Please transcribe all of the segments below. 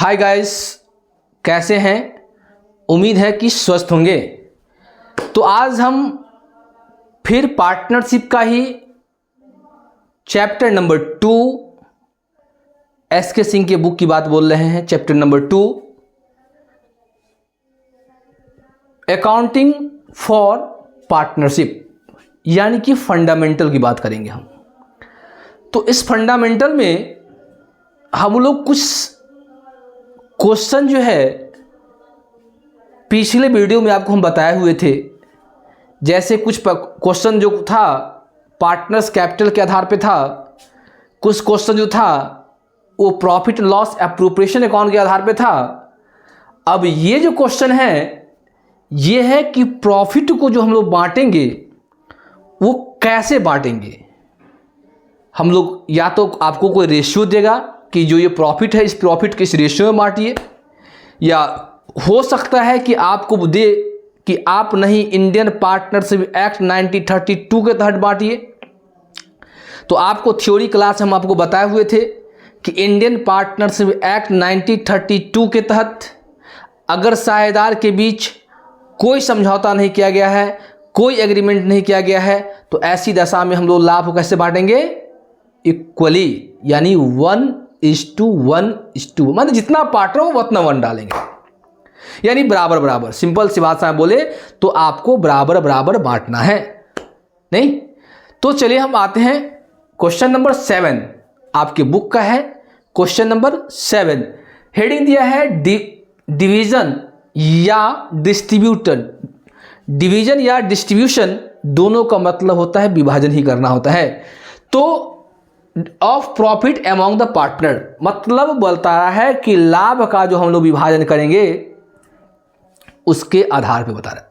Hi guys, कैसे हैं? उम्मीद है कि स्वस्थ होंगे। तो आज हम फिर पार्टनरशिप का ही चैप्टर नंबर 2 एस.के. सिंह के बुक की बात बोल रहे हैं। Chapter number 2 accounting for partnership, यानी कि फंडामेंटल की बात करेंगे हम। तो इस फंडामेंटल में हम लोग कुछ क्वेश्चन जो है पिछले वीडियो में आपको हम बताए हुए थे। जैसे कुछ क्वेश्चन जो था पार्टनर्स कैपिटल के आधार पे था, कुछ क्वेश्चन जो था वो प्रॉफिट लॉस एप्रोप्रिएशन अकाउंट के आधार पे था। अब ये जो क्वेश्चन है ये है कि प्रॉफिट को जो हम लोग बांटेंगे वो कैसे बांटेंगे। हम लोग या तो आपको कोई रेशियो देगा कि जो ये प्रॉफिट है इस प्रॉफिट के इस रेशियो में बांटिए, या हो सकता है कि आपको दे कि आप नहीं इंडियन पार्टनरशिप एक्ट 1932 के तहत बांटिए। तो आपको थ्योरी क्लास हम आपको बताए हुए थे कि इंडियन पार्टनरशिप एक्ट 1932 के तहत अगर साझेदार के बीच कोई समझौता नहीं किया गया है, कोई एग्रीमेंट नहीं किया गया है, तो ऐसी दशा में हम लोग लाभ को कैसे बांटेंगे? इक्वली, यानी 1:1:1, मतलब जितना पार्टनर हो उतना 1 डालेंगे, यानी बराबर बराबर। सिंपल सी बात से बोले तो आपको बराबर बराबर बांटना है, नहीं? तो चलिए हम आते हैं क्वेश्चन नंबर 7, आपके बुक का है क्वेश्चन नंबर 7। हेडिंग दिया है डिवीजन या डिस्ट्रीब्यूशन। डिवीजन या डिस्ट्रीब्यूशन दोनों का मतलब होता है विभाजन ही करना होता है। तो of profit among the partner मतलब बोलता है कि लाभ का जो हम लोग विभाजन करेंगे उसके आधार पे बता रहा है।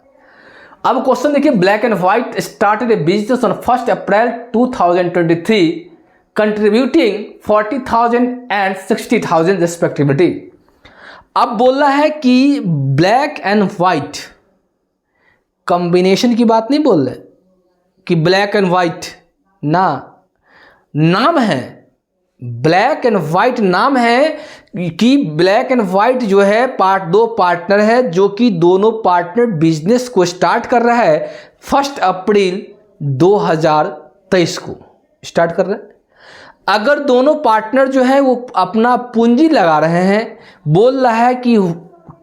अब क्वेश्चन देखिए, black and white started A business on 1 April 2023 contributing 40,000 and 60,000 respectively. अब बोल रहा है कि ब्लैक एंड व्हाइट कॉम्बिनेशन की बात नहीं बोल रहे कि ब्लैक एंड व्हाइट, ना, नाम है ब्लैक एंड व्हाइट। नाम है कि ब्लैक एंड व्हाइट जो है दो पार्टनर है जो कि दोनों पार्टनर बिजनेस को स्टार्ट कर रहा है 1 अप्रैल 2023 को स्टार्ट कर रहा है। अगर दोनों पार्टनर जो है वो अपना पूंजी लगा रहे हैं, बोल रहा है कि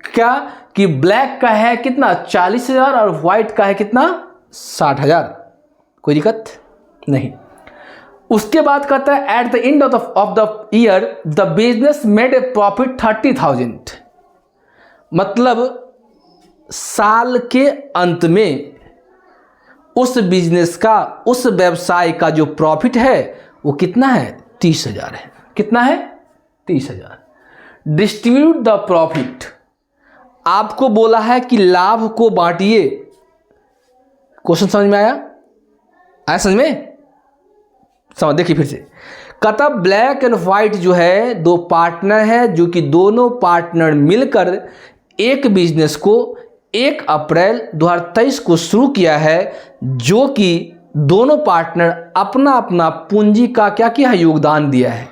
क्या कि ब्लैक का है कितना 40,000 और व्हाइट का है कितना 60,000, कोई दिक्कत नहीं। उसके बाद कहता है at the end of the year the business made a profit 30,000, मतलब साल के अंत में उस बिजनेस का, उस व्यवसाय का जो प्रॉफिट है वो कितना है? 30,000 है। कितना है? 30,000। डिस्ट्रीब्यूट द प्रॉफिट, आपको बोला है कि लाभ को बांटिए। क्वेश्चन समझ में आया? आया समझ में? समझ, देखिए फिर से। कहता ब्लैक एंड व्हाइट जो है दो पार्टनर है जो कि दोनों पार्टनर मिलकर एक बिजनेस को 1 अप्रैल 2023 को शुरू किया है, जो कि दोनों पार्टनर अपना अपना पूंजी का क्या किया है? योगदान दिया है।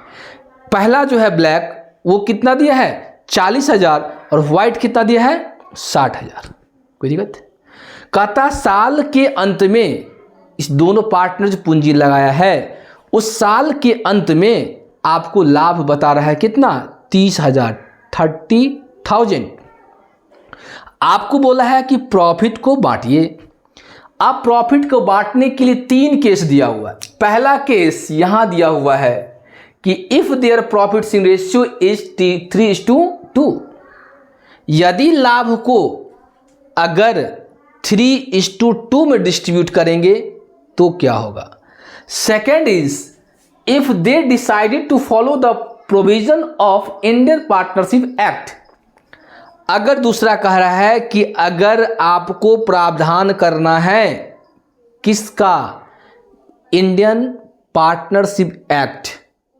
पहला जो है ब्लैक वो कितना दिया है? 40,000 और व्हाइट कितना दिया है? 60,000। कोई दिक्कत? कहता साल के अंत में इस दोनों पार्टनर जो पूंजी लगाया है उस साल के अंत में आपको लाभ बता रहा है कितना? 30,000, 30,000। आपको बोला है कि प्रॉफिट को बांटिए। अब प्रॉफिट को बांटने के लिए 3 केस दिया हुआ है। पहला केस यहां दिया हुआ है कि if their profit sharing ratio is 3:2, यदि लाभ को अगर 3:2 में डिस्ट्रीब्यूट करेंगे तो क्या होगा। Second is if they decided to follow the provision of Indian Partnership Act. अगर दूसरा कह रहा है कि अगर आपको प्रावधान करना है किसका? इंडियन पार्टनरशिप एक्ट,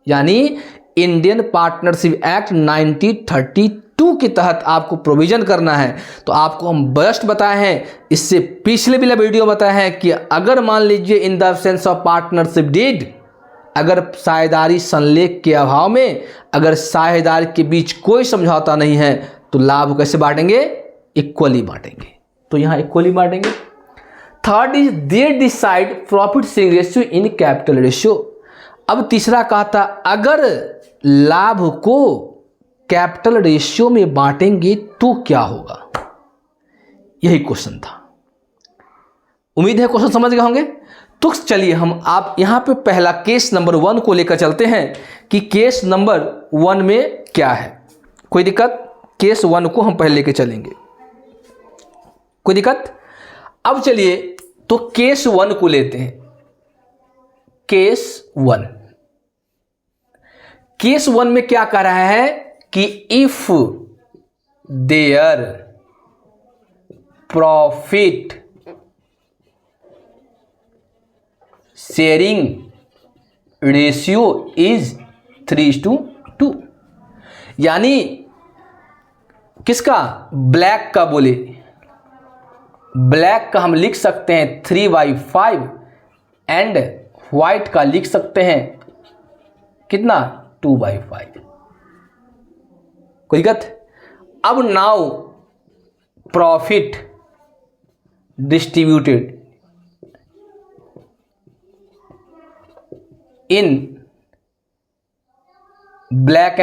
यानी इंडियन पार्टनरशिप एक्ट 1932 के तहत आपको प्रोविजन करना है। तो आपको हम बेस्ट बताए हैं, इससे पिछले भी वीडियो बताए हैं कि अगर मान लीजिए in the absence of partnership deed अगर साझेदारी संलेख के अभाव में अगर साझेदार के बीच कोई समझौता नहीं है तो लाभ कैसे बांटेंगे? इक्वली बांटेंगे। तो यहाँ इक्वली बांटेंगे। Third is they decide profit sharing ratio in capital ratio. अब तीसरा कहा था अगर लाभ को कैपिटल रेशियो में बांटेंगे तो क्या होगा, यही क्वेश्चन था। उम्मीद है क्वेश्चन समझ गए होंगे। तो चलिए हम आप यहां पे पहला केस नंबर 1 को लेकर चलते हैं कि केस नंबर 1 में क्या है। कोई दिक्कत? केस 1 को हम पहले लेके चलेंगे, कोई दिक्कत? अब चलिए तो केस 1 को लेते हैं। केस 1, केस 1 में क्या कह रहा है कि if their profit sharing ratio is 3:2, यानी किसका? ब्लैक का। बोले ब्लैक का हम लिख सकते हैं 3/5 एंड व्हाइट का लिख सकते हैं कितना? 2/5। कोई दिक्कत? अब now profit distributed in black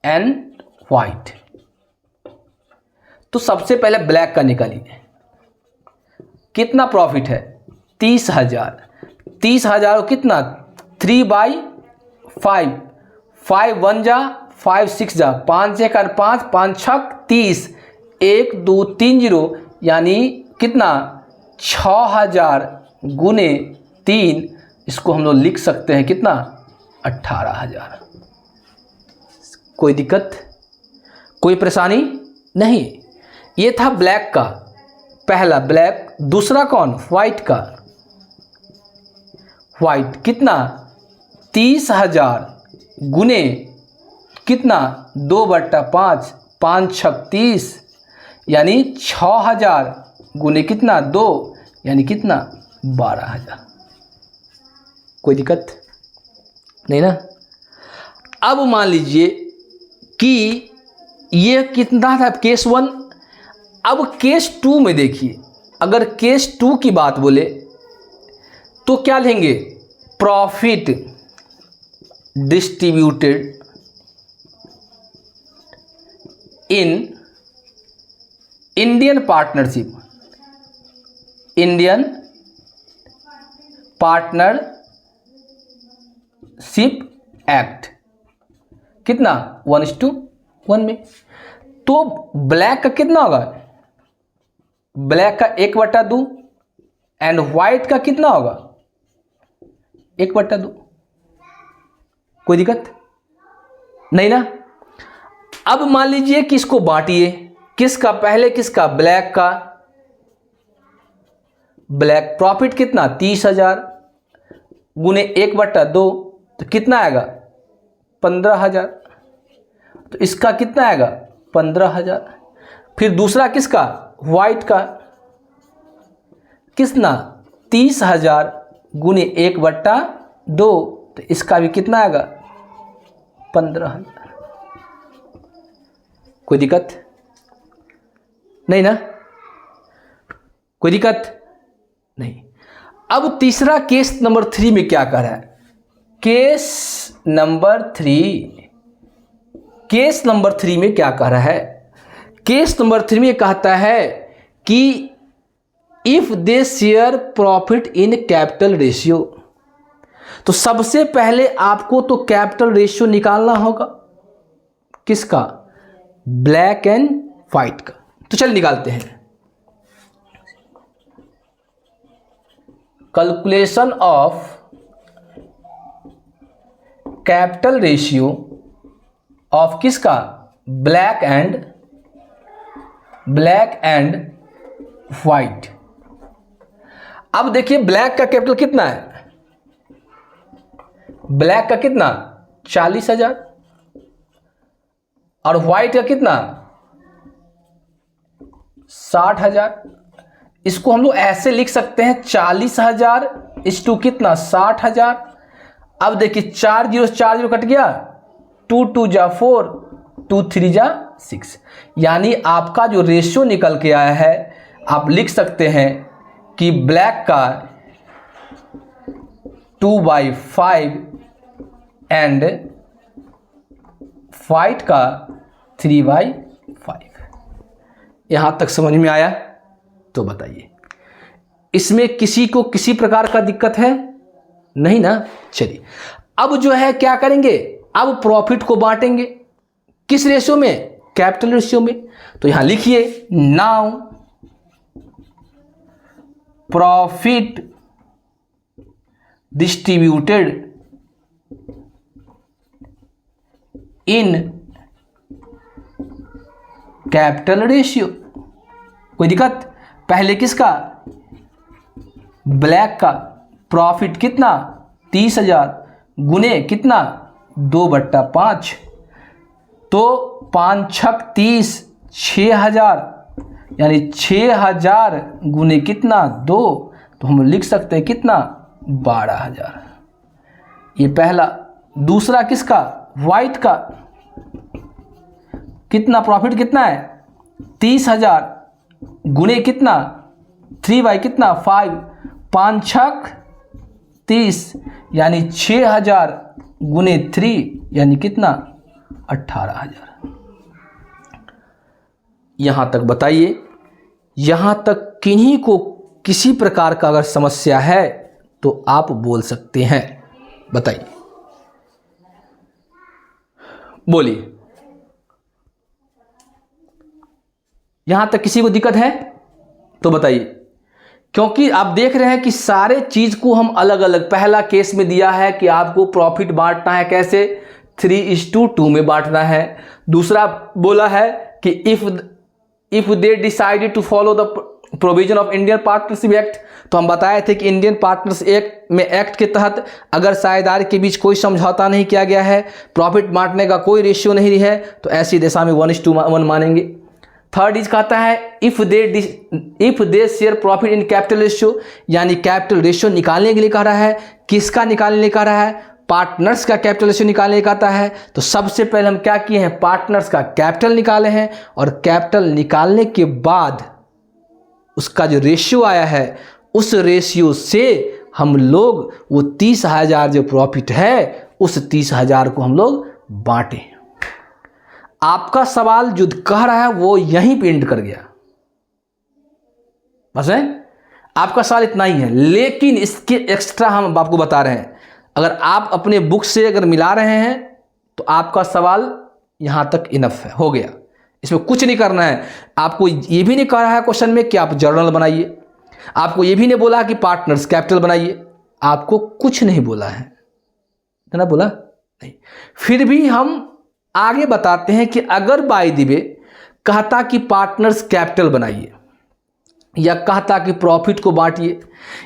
and white. तो सबसे पहले ब्लैक का निकालिए। कितना प्रॉफिट है? 30,000। 30,000 कितना? 3/5। 5 1 जा 5 6 जा 5 1 5 5 6 30 1 2 3 0 यानी कितना? 6,000 गुने 3। इसको हम लोग लिख सकते हैं कितना? 18,000। कोई दिक्कत? कोई परेशानी नहीं। ये था ब्लैक का पहला ब्लैक। दूसरा कौन? व्हाइट का। व्हाइट कितना? 30,000 गुने कितना? 2/5 5 6 30 यानी 6,000 गुने कितना? 2 यानी कितना? 12,000। कोई दिक्कत नहीं ना? अब मान लीजिए कि ये कितना था केस 1। अब केस 2 में देखिए, अगर केस 2 की बात बोले तो क्या लेंगे? Profit distributed in Indian partnership, Indian Partnership act. कितना? 1:1 में। तो ब्लैक का कितना होगा? ब्लैक का 1/2 एंड व्हाइट का कितना होगा? 1/2। कोई दिक्कत नहीं ना? अब मान लीजिए कि इसको बांटिए। किसका? पहले किसका? ब्लैक का। ब्लैक प्रॉफिट कितना? 30,000 गुने 1/2 तो कितना आएगा? 15,000। तो इसका कितना आएगा? 15,000। फिर दूसरा किसका? व्हाइट का। कितना? 30,000 गुने 1/2 तो इसका भी कितना आएगा? 15,000। कोई दिक्कत नहीं ना? कोई दिक्कत नहीं। अब तीसरा केस नंबर 3 में क्या कर रहा है? केस नंबर 3 में क्या कह रहा है? केस नंबर 3 में कहता है कि if they share profit in capital ratio. तो सबसे पहले आपको तो कैपिटल रेशियो निकालना होगा। किसका? ब्लैक एंड व्हाइट का। तो चल निकालते हैं। Calculation of capital ratio of किसका? Black and white. अब देखिए ब्लैक का कैपिटल कितना है? ब्लैक का कितना? 40,000 और व्हाइट का कितना? 60,000। इसको हम लोग ऐसे लिख सकते हैं 40,000 इस टू कितना 60,000। अब देखिए 4 जीरो 4 जीरो कट गया, 2 2 जा 4, 2 3 जा 6, यानी आपका जो रेशियो निकल के आया है आप लिख सकते हैं कि ब्लैक का 2/5 एंड वाइट का 3/5। यहां तक समझ में आया? तो बताइए, इसमें किसी को किसी प्रकार का दिक्कत है? नहीं ना। चलिए अब जो है क्या करेंगे, अब प्रॉफिट को बांटेंगे किस रेशियो में? कैपिटल रेशियो में। तो यहां लिखिए, now profit distributed in capital ratio. कोई दिक्कत? पहले किसका? ब्लैक का प्रॉफिट कितना 30,000 गुने कितना 2/5, तो 5 छक 30, 6,000, यानी 6,000 गुने कितना 2, तो हम लिख सकते हैं कितना 12,000। ये पहला। दूसरा किसका? वाइट का कितना प्रॉफिट कितना है 30,000 गुने कितना 3 कितना 5, 5 छक 30, यानी 6,000 गुने 3 यानी कितना 18,000। यहां तक बताइए, यहां तक किन्हीं को किसी प्रकार का अगर समस्या है तो आप बोल सकते हैं। बताइए, बोलिए। यहां तक किसी को दिक्कत है तो बताइए, क्योंकि आप देख रहे हैं कि सारे चीज को हम अलग अलग, पहला केस में दिया है कि आपको प्रॉफिट बांटना है कैसे 3:2 में बांटना है। दूसरा बोला है कि if they decided to follow the provision of Indian Partnership Act, तो हम बताए थे कि इंडियन पार्टनरशिप एक्ट के तहत अगर साझेदार के बीच कोई समझौता नहीं किया गया है, प्रॉफिट बांटने का कोई रेशियो नहीं है, तो ऐसी दशा में 1:1 मानेंगे। थर्ड इज कहता है if they share profit in capital ratio, यानी कैपिटल रेशियो निकालने के लिए कह रहा है। किसका निकालने के लिए कह रहा है? पार्टनर्स का कैपिटल रेशियो निकालने का कहता है। तो सबसे पहले हम क्या किए हैं, पार्टनर्स का कैपिटल निकाले हैं, और कैपिटल निकालने के बाद उसका जो रेशियो आया है उस रेशियो से हम लोग वो 30,000 जो प्रॉफिट है उस 30,000 को हम लोग बांटे। आपका सवाल जो कह रहा है वो यहीं पे एंड कर गया, बस है। आपका सवाल इतना ही है, लेकिन इसके एक्स्ट्रा हम आपको बता रहे हैं। अगर आप अपने बुक से अगर मिला रहे हैं तो आपका सवाल यहां तक इनफ है, हो गया। इसमें कुछ नहीं करना है। आपको ये भी नहीं कह रहा है क्वेश्चन में कि आप जर्नल बनाइए, आपको ये भी नहीं बोला कि पार्टनर्स कैपिटल बनाइए, आपको कुछ नहीं बोला है, इतना बोला नहीं। फिर भी हम आगे बताते हैं कि अगर बाय द वे कहता कि पार्टनर्स कैपिटल बनाइए, या कहता कि प्रॉफिट को बांटिए,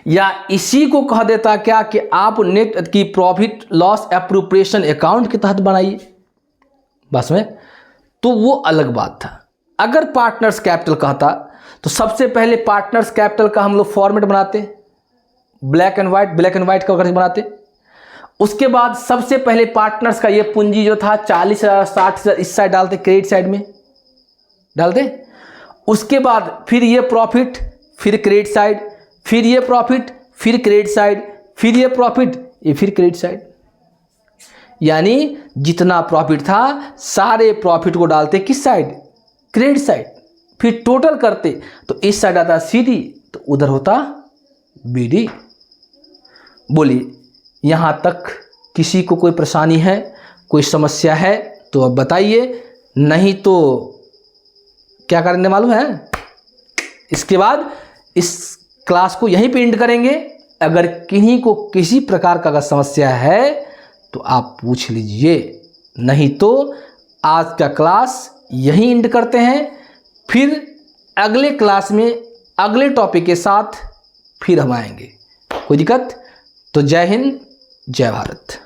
या इसी को कह देता क्या कि आप नेट की प्रॉफिट लॉस एप्रोप्रिएशन अकाउंट के तहत बनाइए, बस में, तो वो अलग बात था। अगर पार्टनर्स कैपिटल कहता तो सबसे पहले पार्टनर्स कैपिटल का हम लोग फॉर्मेट बनाते, ब्लैक एंड व्हाइट का अगर बनाते। उसके बाद सबसे पहले पार्टनर्स का ये पूंजी जो था 40,000 60,000 इस साइड डालते, क्रेडिट साइड में डालते। उसके बाद फिर ये प्रॉफिट, फिर क्रेडिट साइड, फिर ये प्रॉफिट, फिर क्रेडिट साइड, फिर ये प्रॉफिट, ये फिर क्रेडिट साइड। यानी जितना प्रॉफिट था सारे प्रॉफिट को डालते किस साइड? Credit side. फिर टोटल करते तो इस साइड आता सीडी, तो उधर होता बीडी। बोलिए, यहां तक किसी को कोई परेशानी है, कोई समस्या है तो अब बताइए, नहीं तो क्या करने मालूम है? इसके बाद इस क्लास को यहीं पे एंड करेंगे। अगर किन्हीं को किसी प्रकार का अगर समस्या है तो आप पूछ लीजिए, नहीं तो आज का क्लास यहीं एंड करते हैं। फिर अगले क्लास में अगले टॉपिक के साथ फिर हम आएंगे। कोई दिक्कत? तो जय हिंद, जय भारत।